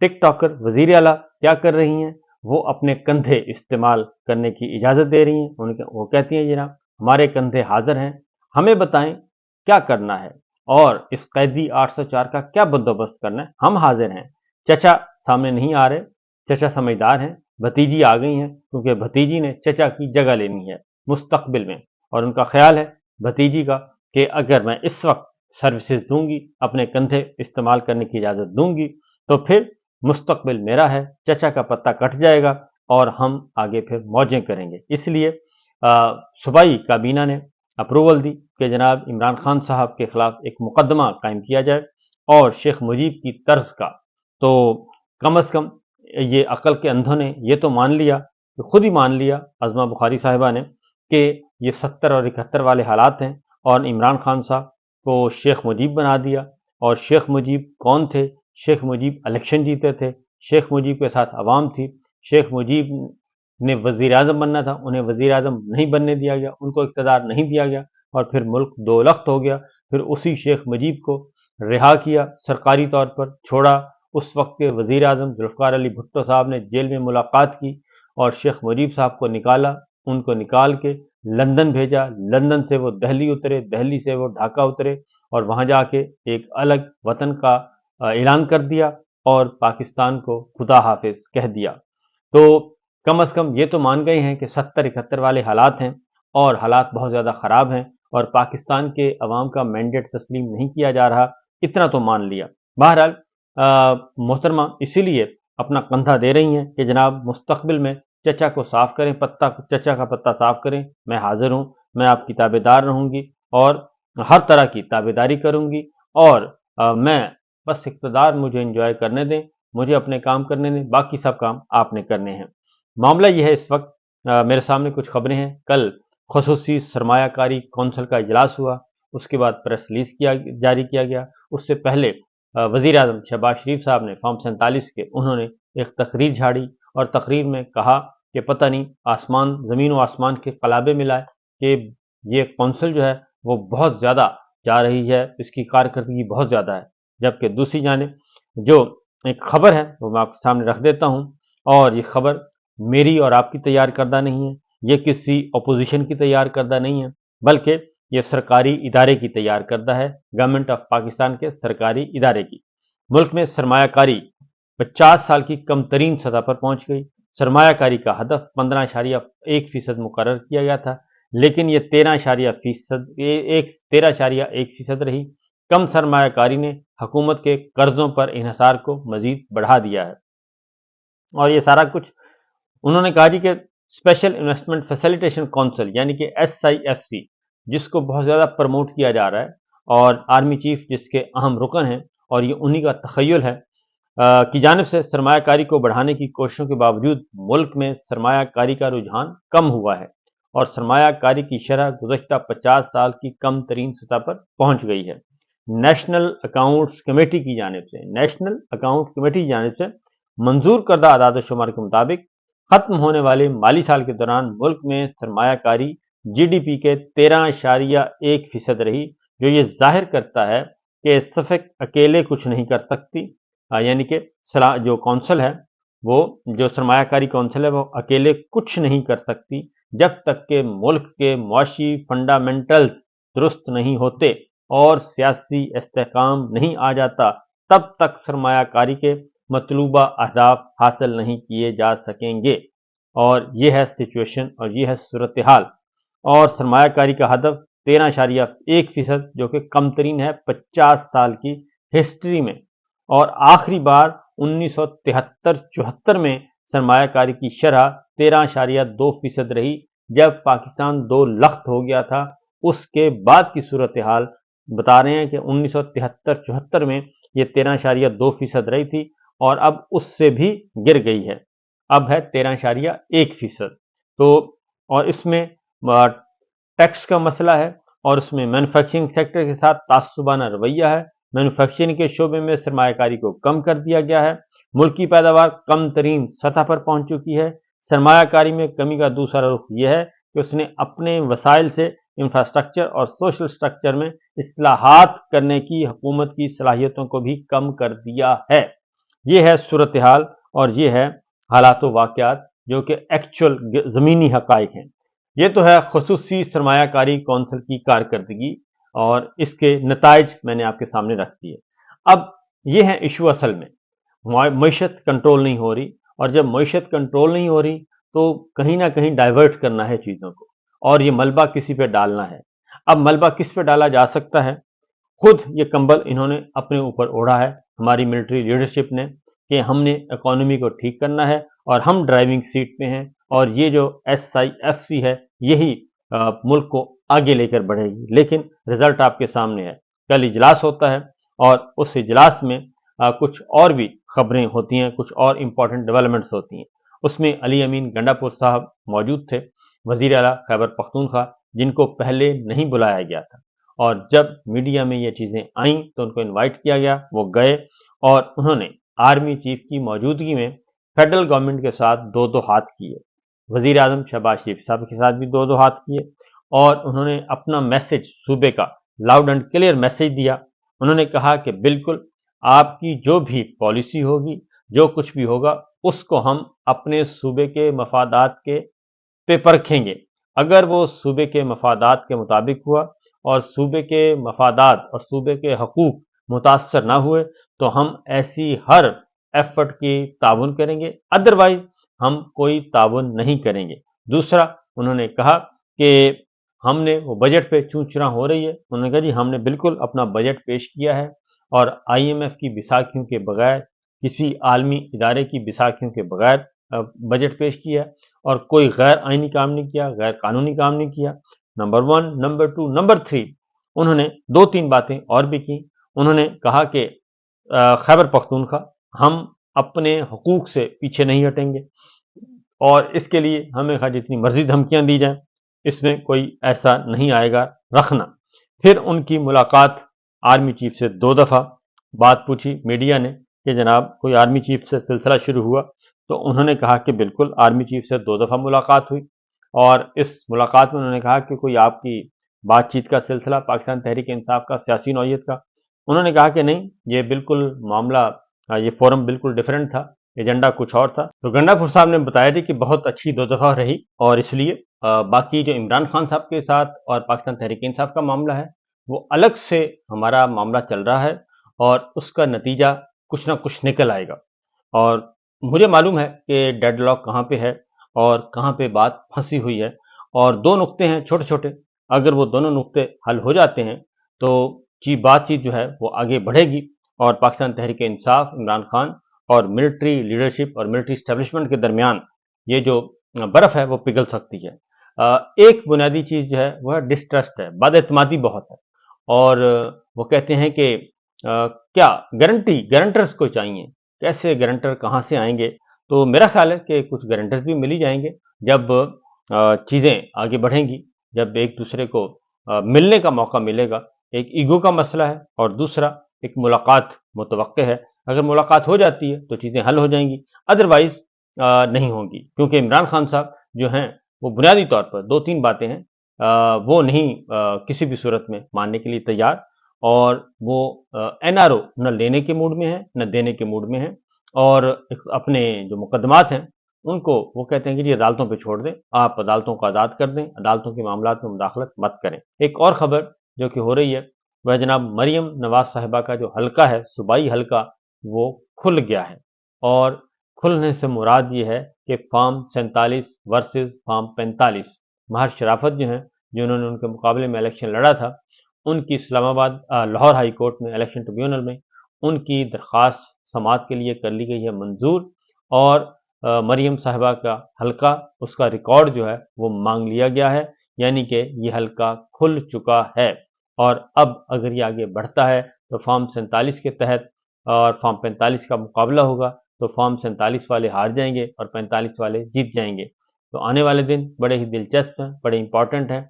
ٹک talker وزیر اعلیٰ کیا کر رہی ہیں؟ وہ اپنے کندھے استعمال کرنے کی اجازت دے رہی ہیں۔ وہ کہتی ہیں جناب ہمارے کندھے حاضر ہیں، ہمیں بتائیں کیا کرنا ہے اور اس قیدی 804 کا کیا بندوبست کرنا ہے، ہم حاضر ہیں۔ چچا سامنے نہیں آ رہے، چچا سمجھدار ہیں، بھتیجی آ گئی ہیں کیونکہ بھتیجی نے چچا کی جگہ لینی ہے مستقبل میں، اور ان کا خیال ہے بھتیجی کا کہ اگر میں اس وقت سروسز دوں گی، اپنے کندھے استعمال کرنے کی اجازت دوں گی، تو پھر مستقبل میرا ہے، چچا کا پتہ کٹ جائے گا اور ہم آگے پھر موجیں کریں گے۔ اس لیے صوبائی کابینہ نے اپروول دی کہ جناب عمران خان صاحب کے خلاف ایک مقدمہ قائم کیا جائے، اور شیخ مجیب کی طرز کا تو کم از کم یہ عقل کے اندھوں نے یہ تو مان لیا، خود ہی مان لیا عظمہ بخاری صاحبہ نے، کہ یہ 70 اور 71 والے حالات ہیں، اور عمران خان صاحب کو شیخ مجیب بنا دیا۔ اور شیخ مجیب کون تھے؟ شیخ مجیب الیکشن جیتے تھے، شیخ مجیب کے ساتھ عوام تھی، شیخ مجیب نے وزیر اعظم بننا تھا، انہیں وزیر اعظم نہیں بننے دیا گیا، ان کو اقتدار نہیں دیا گیا، اور پھر ملک دو لخت ہو گیا۔ پھر اسی شیخ مجیب کو رہا کیا، سرکاری طور پر چھوڑا۔ اس وقت کے وزیر اعظم ذوالفقار علی بھٹو صاحب نے جیل میں ملاقات کی اور شیخ مجیب صاحب کو نکالا، ان کو نکال کے لندن بھیجا، لندن سے وہ دہلی اترے، دہلی سے وہ ڈھاکہ اترے، اور وہاں جا کے ایک الگ وطن کا اعلان کر دیا اور پاکستان کو خدا حافظ کہہ دیا۔ تو کم از کم یہ تو مان گئے ہیں کہ 70-71 والے حالات ہیں اور حالات بہت زیادہ خراب ہیں، اور پاکستان کے عوام کا مینڈیٹ تسلیم نہیں کیا جا رہا، اتنا تو مان لیا۔ بہرحال محترمہ اسی لیے اپنا کندھا دے رہی ہیں کہ جناب مستقبل میں چچا کو صاف کریں، چچا کا پتہ صاف کریں، میں حاضر ہوں، میں آپ کی تابع دار رہوں گی اور ہر طرح کی تابع داری کروں گی، اور میں بس اقتدار مجھے انجوائے کرنے دیں، مجھے اپنے کام کرنے دیں، باقی سب کام آپ نے کرنے ہیں۔ معاملہ یہ ہے، اس وقت میرے سامنے کچھ خبریں ہیں۔ کل خصوصی سرمایہ کاری کونسل کا اجلاس ہوا، اس کے بعد پریس ریلیز جاری کیا گیا۔ اس سے پہلے وزیر اعظم شہباز شریف صاحب نے فارم 47 کے انہوں نے ایک تقریر جھاڑی، اور تقریر میں کہا کہ پتہ نہیں آسمان زمین و آسمان کے قلابے ملائے کہ یہ کونسل جو ہے وہ بہت زیادہ جا رہی ہے، اس کی کارکردگی بہت زیادہ ہے۔ جبکہ دوسری جانب جو ایک خبر ہے وہ میں آپ کے سامنے رکھ دیتا ہوں، اور یہ خبر میری اور آپ کی تیار کردہ نہیں ہے، یہ کسی اپوزیشن کی تیار کردہ نہیں ہے، بلکہ یہ سرکاری ادارے کی تیار کردہ ہے، گورنمنٹ آف پاکستان کے سرکاری ادارے کی۔ ملک میں سرمایہ کاری 50 سال کی کم ترین سطح پر پہنچ گئی۔ سرمایہ کاری کا ہدف 15.1% مقرر کیا گیا تھا، لیکن یہ 13.1% رہی۔ کم سرمایہ کاری نے حکومت کے قرضوں پر انحصار کو مزید بڑھا دیا ہے، اور یہ سارا کچھ انہوں نے کہا جی کہ اسپیشل انویسٹمنٹ فیسیلیٹیشن کونسل یعنی کہ SIFC، جس کو بہت زیادہ پروموٹ کیا جا رہا ہے، اور آرمی چیف جس کے اہم رکن ہیں، اور یہ انہی کا تخیل ہے، کی جانب سے سرمایہ کاری کو بڑھانے کی کوششوں کے باوجود ملک میں سرمایہ کاری کا رجحان کم ہوا ہے، اور سرمایہ کاری کی شرح گزشتہ 50 سال کی کم ترین سطح پر پہنچ گئی ہے۔ نیشنل اکاؤنٹس کمیٹی کی جانب سے منظور کردہ اعداد و شمار کے مطابق ختم ہونے والے مالی سال کے دوران ملک میں سرمایہ کاری GDP کے 13.1% رہی، جو یہ ظاہر کرتا ہے کہ صفق اکیلے کچھ نہیں کر سکتی، یعنی کہ جو کونسل ہے، وہ جو سرمایہ کاری کونسل ہے، وہ اکیلے کچھ نہیں کر سکتی جب تک کہ ملک کے معاشی فنڈامنٹلز درست نہیں ہوتے اور سیاسی استحکام نہیں آ جاتا، تب تک سرمایہ کاری کے مطلوبہ اہداف حاصل نہیں کیے جا سکیں گے۔ اور یہ ہے سچویشن، اور یہ ہے صورتحال۔ اور سرمایہ کاری کا ہدف 13.1%، جو کہ کم ترین ہے 50 سال کی ہسٹری میں، اور آخری بار 1973-74 میں سرمایہ کاری کی شرح 13.2% رہی، جب پاکستان دو لخت ہو گیا تھا۔ اس کے بعد کی صورتحال بتا رہے ہیں کہ 1973-74 میں یہ 13.2% رہی تھی، اور اب اس سے بھی گر گئی ہے، اب ہے 13.1%۔ تو اور اس میں ٹیکس کا مسئلہ ہے، اور اس میں مینوفیکچرنگ سیکٹر کے ساتھ تعصبانہ رویہ ہے۔ مینوفیکچرنگ کے شعبے میں سرمایہ کاری کو کم کر دیا گیا ہے۔ ملکی پیداوار کم ترین سطح پر پہنچ چکی ہے۔ سرمایہ کاری میں کمی کا دوسرا رخ یہ ہے کہ اس نے اپنے وسائل سے انفراسٹرکچر اور سوشل سٹرکچر میں اصلاحات کرنے کی حکومت کی صلاحیتوں کو بھی کم کر دیا ہے۔ یہ ہے صورتحال اور یہ ہے حالات و واقعات جو کہ ایکچول زمینی حقائق ہیں۔ یہ تو ہے خصوصی سرمایہ کاری کونسل کی کارکردگی اور اس کے نتائج میں نے آپ کے سامنے رکھ دیے۔ اب یہ ہے ایشو اصل میں، معیشت کنٹرول نہیں ہو رہی، اور جب معیشت کنٹرول نہیں ہو رہی تو کہیں نہ کہیں ڈائیورٹ کرنا ہے چیزوں کو، اور یہ ملبہ کسی پہ ڈالنا ہے۔ اب ملبہ کس پہ ڈالا جا سکتا ہے؟ خود یہ کمبل انہوں نے اپنے اوپر اوڑھا ہے، ہماری ملٹری لیڈرشپ نے، کہ ہم نے اکانومی کو ٹھیک کرنا ہے اور ہم ڈرائیونگ سیٹ پہ ہیں، اور یہ جو SIFC ہے یہی ملک کو آگے لے کر بڑھے گی۔ لیکن رزلٹ آپ کے سامنے ہے، کل اجلاس ہوتا ہے اور اس اجلاس میں کچھ اور بھی خبریں ہوتی ہیں، کچھ اور امپورٹنٹ ڈیولپمنٹس ہوتی ہیں۔ اس میں علی امین گنڈا پور صاحب موجود تھے، وزیر اعلیٰ خیبر پختونخوا، جن کو پہلے نہیں بلایا گیا تھا، اور جب میڈیا میں یہ چیزیں آئیں تو ان کو انوائٹ کیا گیا، وہ گئے اور انہوں نے آرمی چیف کی موجودگی میں فیڈرل گورنمنٹ کے ساتھ دو دو ہاتھ کیے، وزیر اعظم شہباز شریف صاحب کے ساتھ بھی دو دو ہاتھ کیے، اور انہوں نے اپنا میسج صوبے کا لاؤڈ اینڈ کلیئر میسج دیا۔ انہوں نے کہا کہ بالکل آپ کی جو بھی پالیسی ہوگی، جو کچھ بھی ہوگا، اس کو ہم اپنے صوبے کے مفادات کے پہ پرکھیں گے۔ اگر وہ صوبے کے مفادات کے مطابق ہوا اور صوبے کے مفادات اور صوبے کے حقوق متاثر نہ ہوئے تو ہم ایسی ہر ایفرٹ کی تعاون کریں گے، ادروائز ہم کوئی تعاون نہیں کریں گے۔ دوسرا انہوں نے کہا کہ ہم نے وہ بجٹ پہ چونچرا ہو رہی ہے، انہوں نے کہا جی ہم نے بالکل اپنا بجٹ پیش کیا ہے، اور IMF کی بیساکھیوں کے بغیر، کسی عالمی ادارے کی بیساکھیوں کے بغیر بجٹ پیش کیا، اور کوئی غیر آئینی کام نہیں کیا، غیر قانونی کام نہیں کیا۔ نمبر 1، نمبر 2، نمبر 3، انہوں نے 2-3 باتیں اور بھی کی۔ انہوں نے کہا کہ خیبر پختونخوا ہم اپنے حقوق سے پیچھے نہیں ہٹیں گے، اور اس کے لیے ہمیں جتنی مرضی دھمکیاں دی جائیں، اس میں کوئی ایسا نہیں آئے گا رکھنا۔ پھر ان کی ملاقات آرمی چیف سے 2 دفعہ بات پوچھی میڈیا نے کہ جناب کوئی آرمی چیف سے سلسلہ شروع ہوا، تو انہوں نے کہا کہ بالکل آرمی چیف سے 2 دفعہ ملاقات ہوئی، اور اس ملاقات میں انہوں نے کہا کہ کوئی آپ کی بات چیت کا سلسلہ پاکستان تحریک انصاف کا سیاسی نوعیت کا؟ انہوں نے کہا کہ نہیں، یہ بالکل معاملہ، یہ فورم بالکل ڈیفرنٹ تھا، ایجنڈا کچھ اور تھا۔ تو گنڈا پور صاحب نے بتایا تھی کہ بہت اچھی 2 دفعہ رہی، اور اس لیے باقی جو عمران خان صاحب کے ساتھ اور پاکستان تحریک انصاف کا معاملہ ہے وہ الگ سے ہمارا معاملہ چل رہا ہے، اور اس کا نتیجہ کچھ نہ کچھ نکل آئے گا۔ اور مجھے معلوم ہے کہ ڈیڈ لاک کہاں پہ ہے اور کہاں پہ بات پھنسی ہوئی ہے، اور 2 نقطے ہیں چھوٹے چھوٹے، اگر وہ دونوں نقطے حل ہو جاتے ہیں تو بات چیت جو ہے وہ آگے بڑھے گی، اور پاکستان تحریک انصاف، عمران خان اور ملٹری لیڈرشپ اور ملٹری اسٹیبلشمنٹ کے درمیان یہ جو برف ہے وہ پگھل سکتی ہے۔ ایک بنیادی چیز جو ہے وہ ڈسٹرسٹ ہے، بد اعتمادی بہت ہے، اور وہ کہتے ہیں کہ کیا گارنٹرز کو چاہیے، کیسے گارنٹر کہاں سے آئیں گے؟ تو میرا خیال ہے کہ کچھ گارنٹرز بھی مل ہی جائیں گے جب چیزیں آگے بڑھیں گی، جب ایک دوسرے کو ملنے کا موقع ملے گا۔ ایک ایگو کا مسئلہ ہے، اور دوسرا ایک ملاقات متوقع ہے۔ اگر ملاقات ہو جاتی ہے تو چیزیں حل ہو جائیں گی، ادروائز نہیں ہوں گی، کیونکہ عمران خان صاحب جو ہیں وہ بنیادی طور پر 2-3 باتیں ہیں، وہ نہیں کسی بھی صورت میں ماننے کے لیے تیار، اور وہ NRO نہ لینے کے موڈ میں ہے نہ دینے کے موڈ میں ہے، اور اپنے جو مقدمات ہیں ان کو وہ کہتے ہیں کہ جی عدالتوں پہ چھوڑ دیں، آپ عدالتوں کو آزاد کر دیں، عدالتوں کے معاملات میں مداخلت مت کریں۔ ایک اور خبر جو کہ ہو رہی ہے وہ جناب مریم نواز صاحبہ کا جو حلقہ ہے، صوبائی حلقہ، وہ کھل گیا ہے، اور کھلنے سے مراد یہ ہے کہ فارم 47 ورسز فارم 45، مہر شرافت جو ہیں، جنہوں نے ان کے مقابلے میں الیکشن لڑا تھا، ان کی اسلام آباد لاہور ہائی کورٹ میں الیکشن ٹریبیونل میں ان کی درخواست سماعت کے لیے کر لی گئی ہے منظور، اور مریم صاحبہ کا حلقہ، اس کا ریکارڈ جو ہے وہ مانگ لیا گیا ہے، یعنی کہ یہ حلقہ کھل چکا ہے، اور اب اگر یہ آگے بڑھتا ہے تو فارم 47 کے تحت اور فارم 45 کا مقابلہ ہوگا، تو فارم 47 والے ہار جائیں گے اور 45 والے جیت جائیں گے۔ تو آنے والے دن بڑے ہی دلچسپ ہیں، بڑے امپورٹنٹ ہیں،